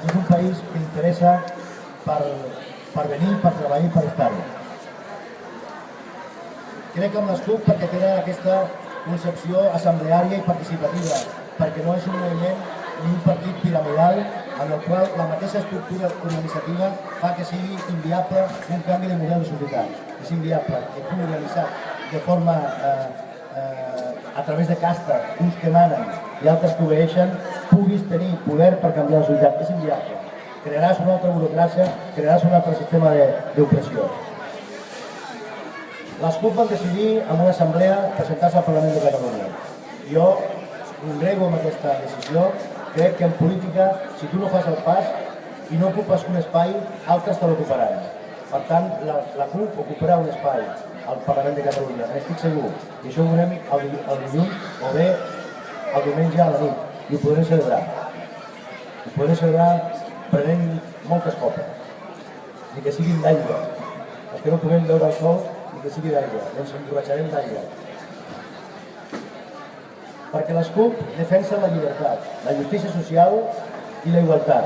és un país que interessa per venir, per treballar i per estar-hi. Crec amb les CUP perquè tenen aquesta concepció assembleària i participativa, perquè no és un moviment ni un partit piramidal en el qual la mateixa estructura organitzativa fa que sigui inviable un canvi de model de societat. És inviable que pugui realitzar de forma a través de casta, uns que manen i altres que obeeixen, puguis tenir poder per canviar la societat. És inviable. Crearàs una altra burocràcia, crearàs un altre sistema d'opressió. Les CUP van decidir en una assemblea presentar-se al Parlament de Catalunya. Jo congrego amb aquesta decisió. Crec que en política, si tu no fas el pas i no ocupes un espai, altres te l'ocuparan. Per tant, la CUP ocuparà un espai al Parlament de Catalunya, n'estic segur. I això ho veurem el dilluns o bé el diumenge a la nit. I ho podrem celebrar. Ho podrem celebrar prenent moltes copes. Ni que siguin d'aigua. Els que no puguem veure el sol, ni que sigui d'aigua. Ens emborratxarem d'aigua. Perquè les CUP defensen la llibertat, la justícia social i la igualtat.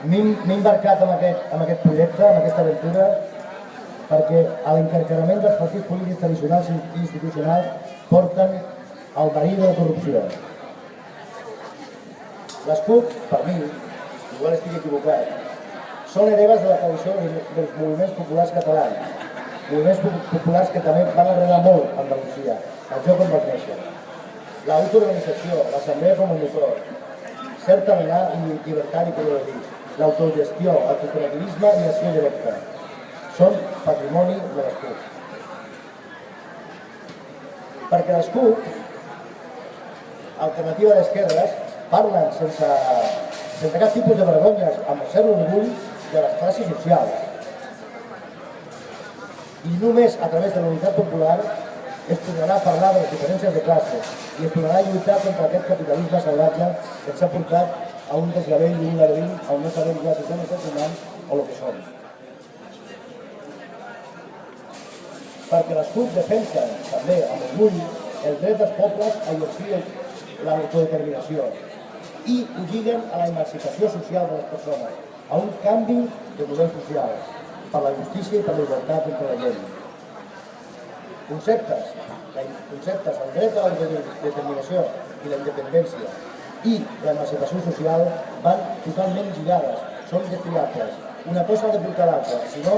M'he embarcat en aquest projecte, en aquesta aventura, perquè a l'encarcarament dels partits polítics tradicionals i institucionals porten el verí de la corrupció. Les CUP, per mi, igual estic equivocat, són hereves de la tradició dels moviments populars catalans, moviments populars que també van arrelar molt a Andalusia, el joc on va néixer. L'autoorganització, l'assemblea com a motor, ser tamenar i llibertari com ho he dit, l'autogestió, el cooperativisme i l'acció directa. Són patrimoni de les CUP. Perquè les CUP, alternativa d'esquerres, parlen sense cap tipus de vergonyes, amb cert orgull de les classes socials. I només a través de la unitat popular es tornarà a parlar de les diferències de classe i es tornarà a lluitar contra aquest capitalisme salvatge que ens ha portat a un desgavell i un labirint on no sabem ja si som éssers humans o el que som. Perquè les CUP defensen també amb orgull el dret dels pobles a exercir l'autodeterminació i ho lliguen a la emancipació social de les persones, a un canvi de model social, per la justícia i per la igualtat entre la gent. Conceptes, el dret a l'autodeterminació i la independència i l'emancipació social van totalment lligades, són indestriables. Una cosa ha de portar l'altra, si no,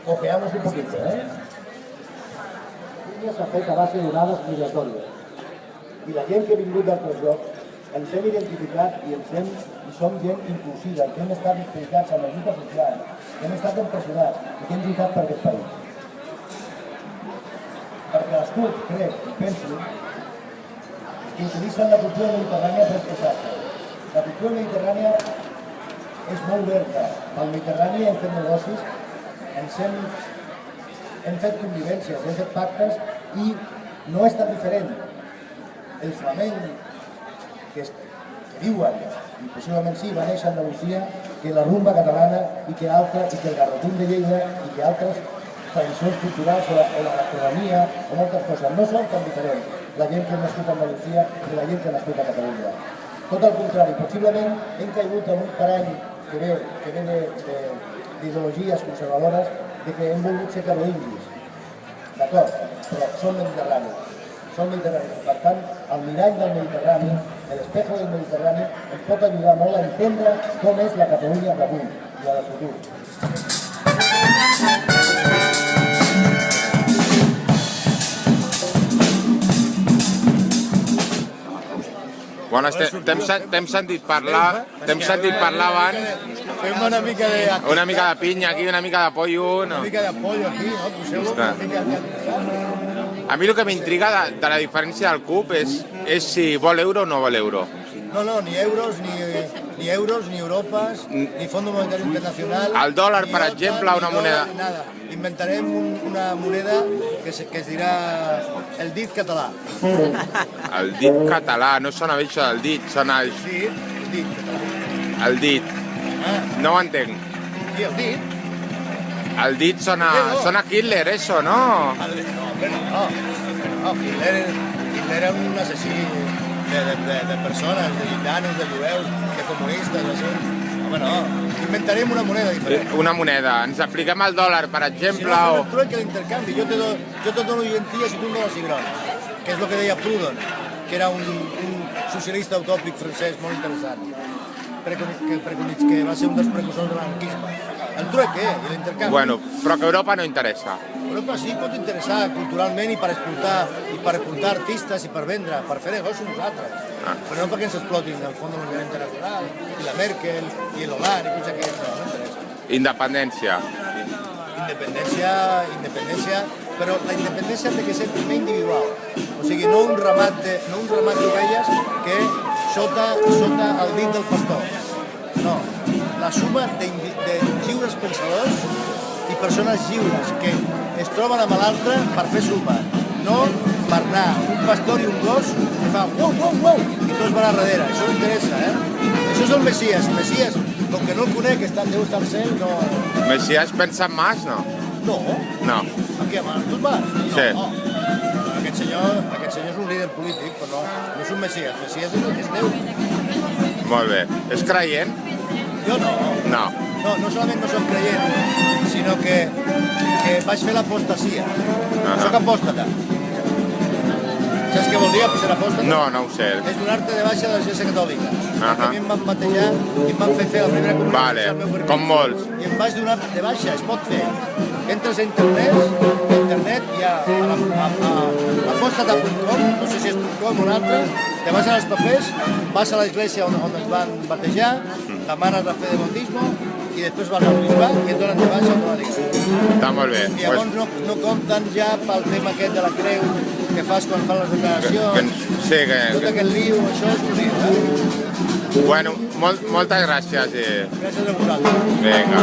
cojeamos un poquito, Línia s'ha fet a base d'onades migratòries. I la gent que ha vingut d'altres llocs ens hem identificat i som gent inclusiva, que hem estat implicats en la lluita social, que hem estat empresonats i que hem lluitat per aquest país. Perquè les CUP, crec i penso, que utilitzen la cultura mediterrània per expressar-se. La cultura mediterrània és molt oberta. Al Mediterrani hem fet negocis, hem fet convivències, hem fet pactes i no és tan diferent el flamenc que diuen, i possiblement sí, va néixer a Andalusia, que la rumba catalana i que el garrotín de Lleida i que altres tradicions culturals o la gastronomia o moltes coses. No són tan diferents la gent que ha nascut a Andalusia i la gent que ha nascut a Catalunya. Tot el contrari, possiblement hem caigut en un parany que ve d'ideologies conservadores de que hem volgut ser carolinguis. D'acord, però som mediterranis. Som mediterranis. Per tant, el mirall del Mediterrani, l'espejo del Mediterrani, ens pot ajudar molt a entendre com és la Catalunya d'avui i la del futur. Bueno, t'hem sentit parlar abans. Fem una mica de... Una mica de pinya aquí, una mica de pollo. Una mica de pollo aquí, no? Poseu-lo una mica de... A mi el que m'intriga de la diferència del CUP és si vol euro o no vol euro. No, ni euros, ni Europes, ni Fondo Monetario Internacional... El dòlar, per exemple, una moneda... Nada. Inventarem una moneda que es dirà el dit català. El dit català, no sona bé això del dit, sona... Sí, el dit català. El dit. No ho entenc. Sí, el dit. El dit sona Hitler, eso, ¿no? No, Hitler era un assassí de persones, de gitanos, de jueus, de comunistes, d'això. Home, no, inventarem una moneda diferent. Una moneda. Ens apliquem al dòlar, per Si exemple, no, fem o... el trueque, l'intercanvi. Jo te dono llenties i tu em dones cigrons, que és el que deia Proudhon, que era un socialista utòpic francès molt interessant, que va ser un dels precursors de l'anarquisme. El trueque i l'intercanvi. Bueno, però que Europa no interessa. Europa sí pot interessar culturalment i per exportar artistes i per vendre, per fer negoci nosaltres. Però no perquè ens explotin el Fons Monetari Internacional, i la Merkel, i l'Hollande, i tots aquests, no interessa. Independència. Independència, però la independència té que ser primer individual. O sigui, no un ramat d'ovelles que sota el dit del pastor. No, la suma de lliures pensadors i persones lliures que es troben amb l'altre per fer suma, no per anar un pastor i un gos que fa uau, uau, uau, i tots van a darrere. Això no interessa, eh? Això és el Messies. El Messies, com que no el conec, deu estar al cel, no... Messias pensa en Mas, no? No. No. Aquí, amb tu vas? Sí. No. Aquest senyor és un líder polític, però no és un Messies. El Messies és Déu. Molt bé. És creient? Jo no. No. No solament no soc creient, sinó que vaig fer l'apostasia. Soc apòstata. Saps què vol dir ser apòstata? No ho sé. És donar-te de baixa de l'Església Catòlica. A mi em van batejar i em van fer la primera comunió. Vale, com molts. I em vaig donar de baixa, es pot fer. Entres a internet hi ha apostata.com, no sé si és .com o un altre, te vas als papers, vas a l'església on ens van batejar, demanes la fe de bautismo i després vas al bisbat i et donen de baixa automàticament. Està molt bé. I llavors no compten ja pel tema aquest de la creu que fas quan fan les declaracions. Sí, tot aquest lío, això és un lío, eh? Bueno, moltes gràcies. Gràcies a vosaltres. Vinga.